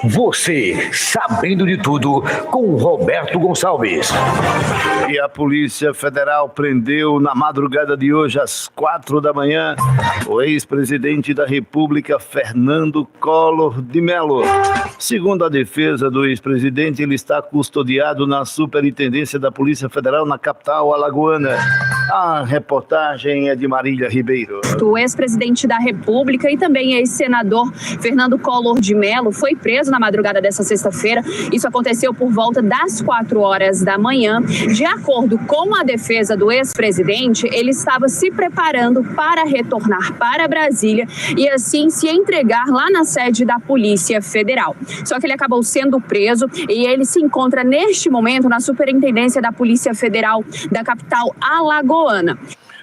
Você, sabendo de tudo, com Roberto Gonçalves. E a Polícia Federal prendeu na madrugada de hoje, às 4 da manhã, o ex-presidente da República, Fernando Collor de Mello. Segundo a defesa do ex-presidente, ele está custodiado na Superintendência da Polícia Federal na capital alagoana. A reportagem é de Marília Ribeiro. O ex-presidente da República e também ex-senador Fernando Collor de Mello foi preso na madrugada dessa sexta-feira. Isso aconteceu por volta das 4 horas da manhã. De acordo com a defesa do ex-presidente, ele estava se preparando para retornar para Brasília e assim se entregar lá na sede da Polícia Federal. Só que ele acabou sendo preso e ele se encontra neste momento na Superintendência da Polícia Federal da capital alagoana.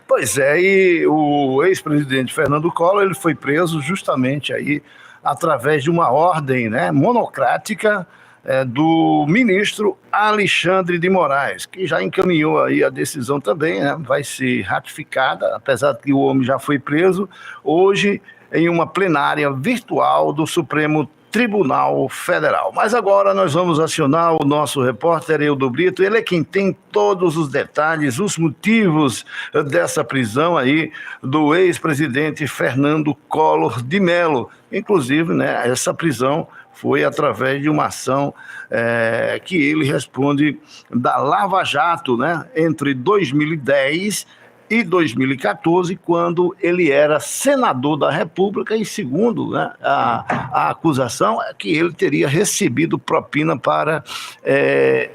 Pois é, e o ex-presidente Fernando Collor, ele foi preso justamente aí através de uma ordem, né, monocrática do ministro Alexandre de Moraes, que já encaminhou aí a decisão também, né, vai ser ratificada, apesar de que o homem já foi preso, hoje em uma plenária virtual do Supremo Tribunal Federal. Mas agora nós vamos acionar o nosso repórter Eudo Brito, ele é quem tem todos os detalhes, os motivos dessa prisão aí do ex-presidente Fernando Collor de Mello. Inclusive, né, essa prisão foi através de uma ação que ele responde da Lava Jato, né, entre 2010 e 2014, quando ele era senador da República, e segundo, né, a acusação é que ele teria recebido propina para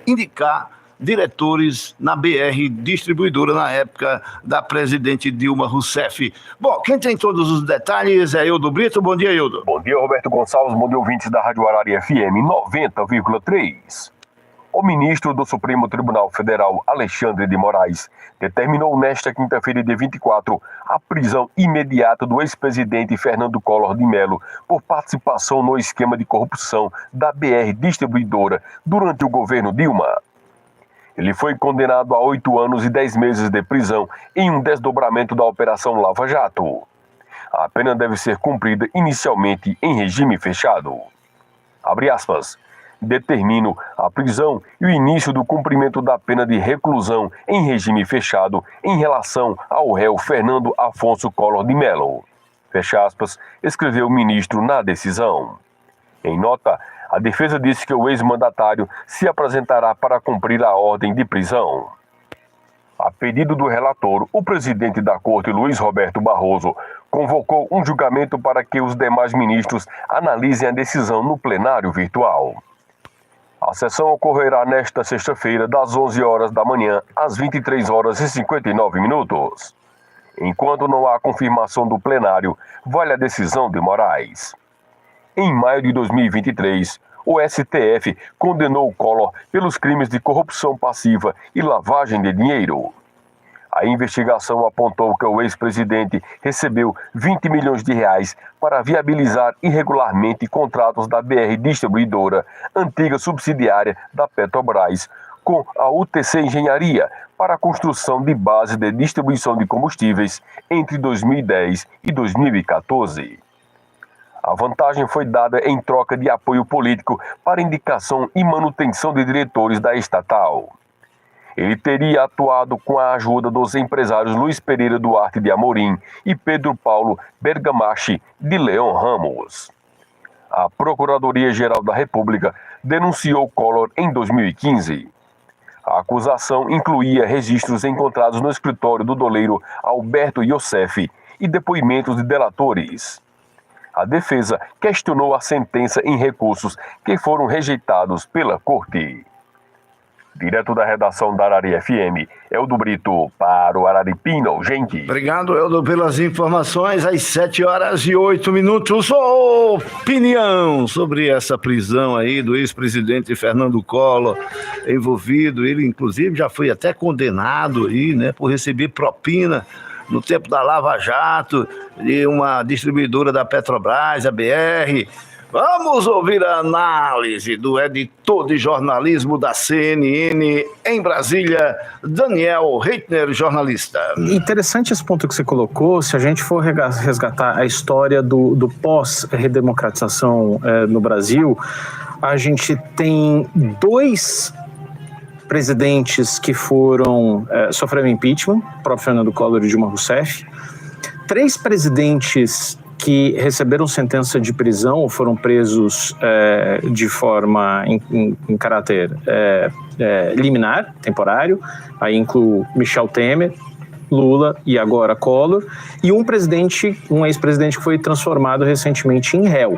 indicar diretores na BR Distribuidora na época da presidente Dilma Rousseff. Bom, quem tem todos os detalhes é Eudo Brito. Bom dia, Eudo. Bom dia, Roberto Gonçalves, bom dia, ouvintes da Rádio Arari FM 90,3. O ministro do Supremo Tribunal Federal, Alexandre de Moraes, determinou nesta quinta-feira, dia 24, a prisão imediata do ex-presidente Fernando Collor de Mello por participação no esquema de corrupção da BR Distribuidora durante o governo Dilma. Ele foi condenado a 8 anos e 10 meses de prisão em um desdobramento da Operação Lava Jato. A pena deve ser cumprida inicialmente em regime fechado. Abre aspas. Determino a prisão e o início do cumprimento da pena de reclusão em regime fechado em relação ao réu Fernando Afonso Collor de Mello. Fecha aspas, escreveu o ministro na decisão. Em nota, a defesa disse que o ex-mandatário se apresentará para cumprir a ordem de prisão. A pedido do relator, o presidente da Corte, Luiz Roberto Barroso, convocou um julgamento para que os demais ministros analisem a decisão no plenário virtual. A sessão ocorrerá nesta sexta-feira, das 11 horas da manhã às 23 horas e 59 minutos. Enquanto não há confirmação do plenário, vale a decisão de Moraes. Em maio de 2023, o STF condenou Collor pelos crimes de corrupção passiva e lavagem de dinheiro. A investigação apontou que o ex-presidente recebeu 20 milhões de reais para viabilizar irregularmente contratos da BR Distribuidora, antiga subsidiária da Petrobras, com a UTC Engenharia para a construção de base de distribuição de combustíveis entre 2010 e 2014. A vantagem foi dada em troca de apoio político para indicação e manutenção de diretores da estatal. Ele teria atuado com a ajuda dos empresários Luiz Pereira Duarte de Amorim e Pedro Paulo Bergamachi de Leão Ramos. A Procuradoria-Geral da República denunciou Collor em 2015. A acusação incluía registros encontrados no escritório do doleiro Alberto Iosef e depoimentos de delatores. A defesa questionou a sentença em recursos que foram rejeitados pela Corte. Direto da redação da Arari FM, Eudo Brito para o Araripino, gente. Obrigado, Eudo, pelas informações. Às 7 horas e 8 minutos, opinião sobre essa prisão aí do ex-presidente Fernando Collor envolvido. Ele, inclusive, já foi até condenado aí, né, por receber propina no tempo da Lava Jato, de uma distribuidora da Petrobras, a BR. Vamos ouvir a análise do editor de jornalismo da CNN em Brasília, Daniel Reitner, jornalista. Interessante esse ponto que você colocou. Se a gente for resgatar a história do pós-redemocratização no Brasil, a gente tem 2 presidentes que sofreram impeachment, o próprio Fernando Collor e Dilma Rousseff, 3 presidentes que receberam sentença de prisão ou foram presos de forma em caráter liminar, temporário, aí inclui Michel Temer, Lula e agora Collor, e um ex-presidente que foi transformado recentemente em réu.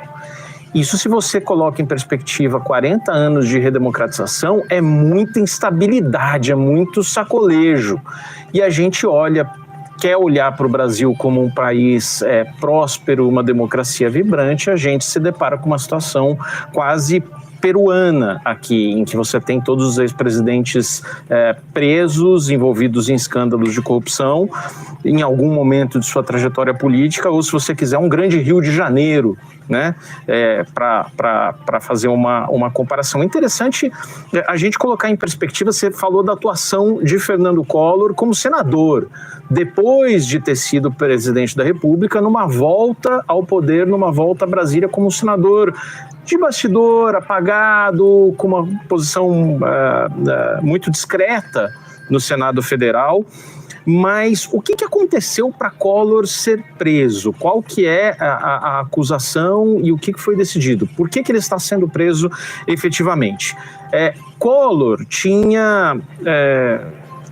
Isso, se você coloca em perspectiva 40 anos de redemocratização, é muita instabilidade, é muito sacolejo. E a gente quer olhar para o Brasil como um país próspero, uma democracia vibrante, a gente se depara com uma situação quase peruana aqui, em que você tem todos os ex-presidentes presos, envolvidos em escândalos de corrupção, em algum momento de sua trajetória política, ou, se você quiser, um grande Rio de Janeiro, né, para fazer uma comparação. Interessante a gente colocar em perspectiva. Você falou da atuação de Fernando Collor como senador, depois de ter sido presidente da República, numa volta ao poder, numa volta a Brasília como senador de bastidor, apagado, com uma posição muito discreta no Senado Federal. Mas o que aconteceu para Collor ser preso? Qual que é a acusação e o que foi decidido? Por que ele está sendo preso efetivamente? Collor tinha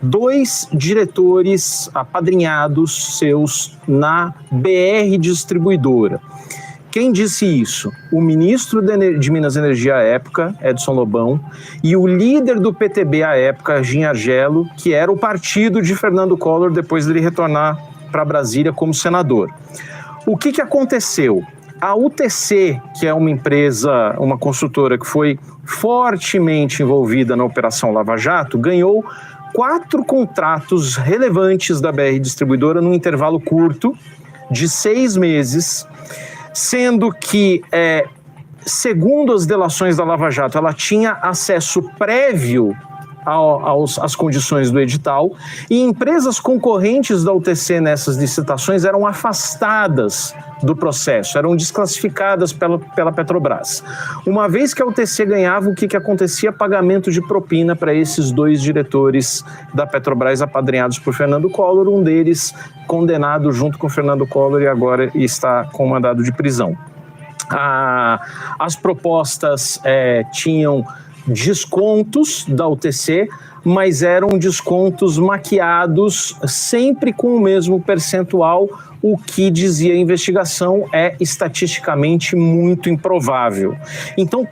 2 diretores apadrinhados seus na BR Distribuidora. Quem disse isso? O ministro de Minas e Energia à época, Edson Lobão, e o líder do PTB à época, Gin Argello, que era o partido de Fernando Collor depois dele retornar para Brasília como senador. O que aconteceu? A UTC, que é uma empresa, uma consultora que foi fortemente envolvida na Operação Lava Jato, ganhou 4 contratos relevantes da BR Distribuidora num intervalo curto de 6 meses, sendo que, segundo as delações da Lava Jato, ela tinha acesso prévio às condições do edital, e empresas concorrentes da UTC nessas licitações eram afastadas do processo, eram desclassificadas pela Petrobras. Uma vez que a UTC ganhava, o que acontecia? Pagamento de propina para esses 2 diretores da Petrobras apadrinhados por Fernando Collor, um deles condenado junto com Fernando Collor e agora está com mandado de prisão. As propostas tinham descontos da UTC, mas eram descontos maquiados, sempre com o mesmo percentual. O que dizia a investigação é estatisticamente muito improvável. Então,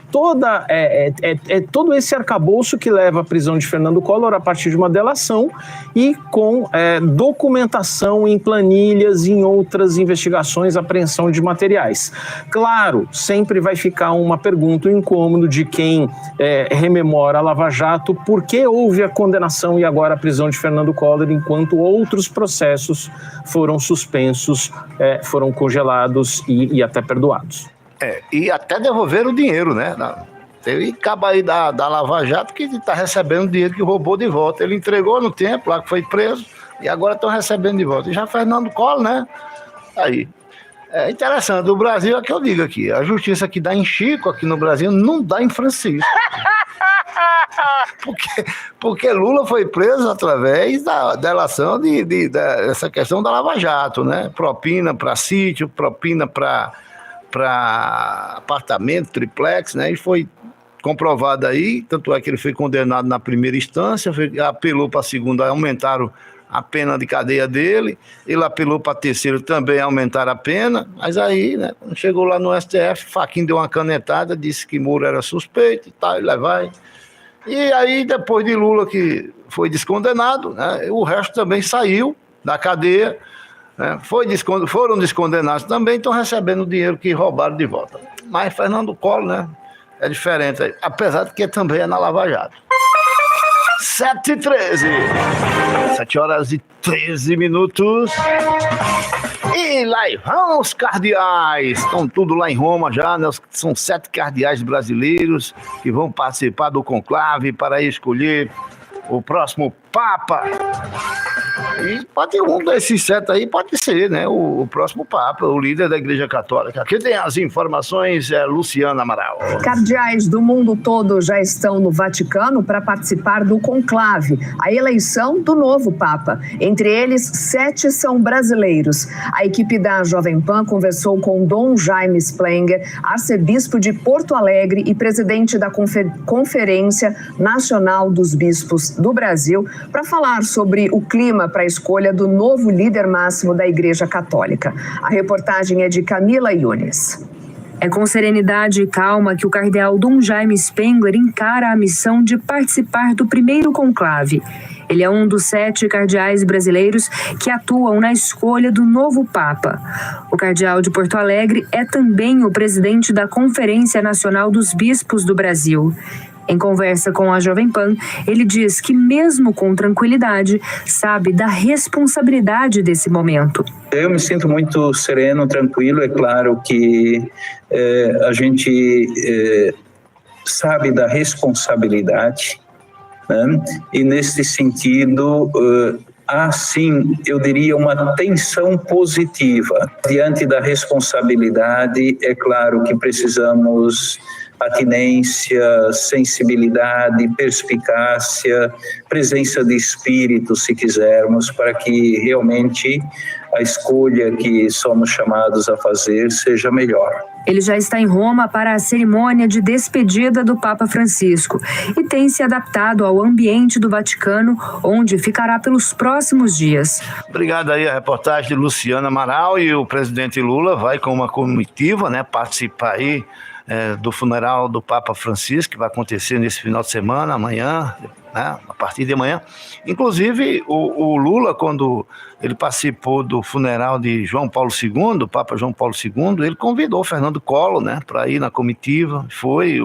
todo esse arcabouço que leva à prisão de Fernando Collor a partir de uma delação e com documentação em planilhas e em outras investigações, apreensão de materiais. Claro, sempre vai ficar uma pergunta, um incômodo de quem rememora a Lava Jato: por que houve a condenação e agora a prisão de Fernando Collor, enquanto outros processos foram suspensos, foram congelados e até perdoados. E até devolveram o dinheiro, né? Teve cabo aí da Lava Jato que está recebendo o dinheiro que roubou de volta. Ele entregou no tempo, lá que foi preso, e agora estão recebendo de volta. E já Fernando Collor, né? Aí. É interessante, o Brasil, é que eu digo aqui, a justiça que dá em Chico aqui no Brasil não dá em Francisco. Porque Lula foi preso através da delação dessa questão da Lava Jato, né? Propina para sítio, propina para apartamento, triplex, né? E foi comprovado aí, tanto é que ele foi condenado na primeira instância, apelou para a segunda, aumentaram a pena de cadeia dele, ele apelou para a terceira, também aumentaram a pena, mas aí, né, quando chegou lá no STF, Fachin deu uma canetada, disse que Moro era suspeito e tal, e lá vai. E aí, depois de Lula, que foi descondenado, né, o resto também saiu da cadeia, né, foram descondenados também, estão recebendo o dinheiro que roubaram de volta. Mas Fernando Collor, né, é diferente, apesar de que também é na Lava Jato. 7h13. 7 horas e 13 minutos. E lá vão os cardeais, estão tudo lá em Roma já, né? São 7 cardeais brasileiros que vão participar do conclave para escolher o próximo Papa. E pode ter um desses 7 aí, pode ser, né? O próximo Papa, o líder da Igreja Católica. Aqui tem as informações, Luciana Amaral. Cardeais do mundo todo já estão no Vaticano para participar do conclave, a eleição do novo Papa. Entre eles, 7 são brasileiros. A equipe da Jovem Pan conversou com Dom Jaime Spengler, arcebispo de Porto Alegre e presidente da Conferência Nacional dos Bispos do Brasil, para falar sobre o clima para a escolha do novo líder máximo da Igreja Católica. A reportagem é de Camila Yunes. É com serenidade e calma que o cardeal Dom Jaime Spengler encara a missão de participar do primeiro conclave. Ele é um dos 7 cardeais brasileiros que atuam na escolha do novo Papa. O cardeal de Porto Alegre é também o presidente da Conferência Nacional dos Bispos do Brasil. Em conversa com a Jovem Pan, ele diz que, mesmo com tranquilidade, sabe da responsabilidade desse momento. Eu me sinto muito sereno, tranquilo. É claro que a gente sabe da responsabilidade, né? E, nesse sentido, há, sim, eu diria, uma tensão positiva. Diante da responsabilidade, é claro que precisamos atinência, sensibilidade, perspicácia, presença de espírito, se quisermos, para que realmente a escolha que somos chamados a fazer seja melhor. Ele já está em Roma para a cerimônia de despedida do Papa Francisco e tem se adaptado ao ambiente do Vaticano, onde ficará pelos próximos dias. Obrigado aí a reportagem de Luciana Amaral. E o presidente Lula vai com uma comitiva, né, participar aí do funeral do Papa Francisco, que vai acontecer nesse final de semana, amanhã, né, a partir de amanhã. Inclusive, o Lula, quando ele participou do funeral de João Paulo II, o Papa João Paulo II, ele convidou o Fernando Collor, né, para ir na comitiva. Foi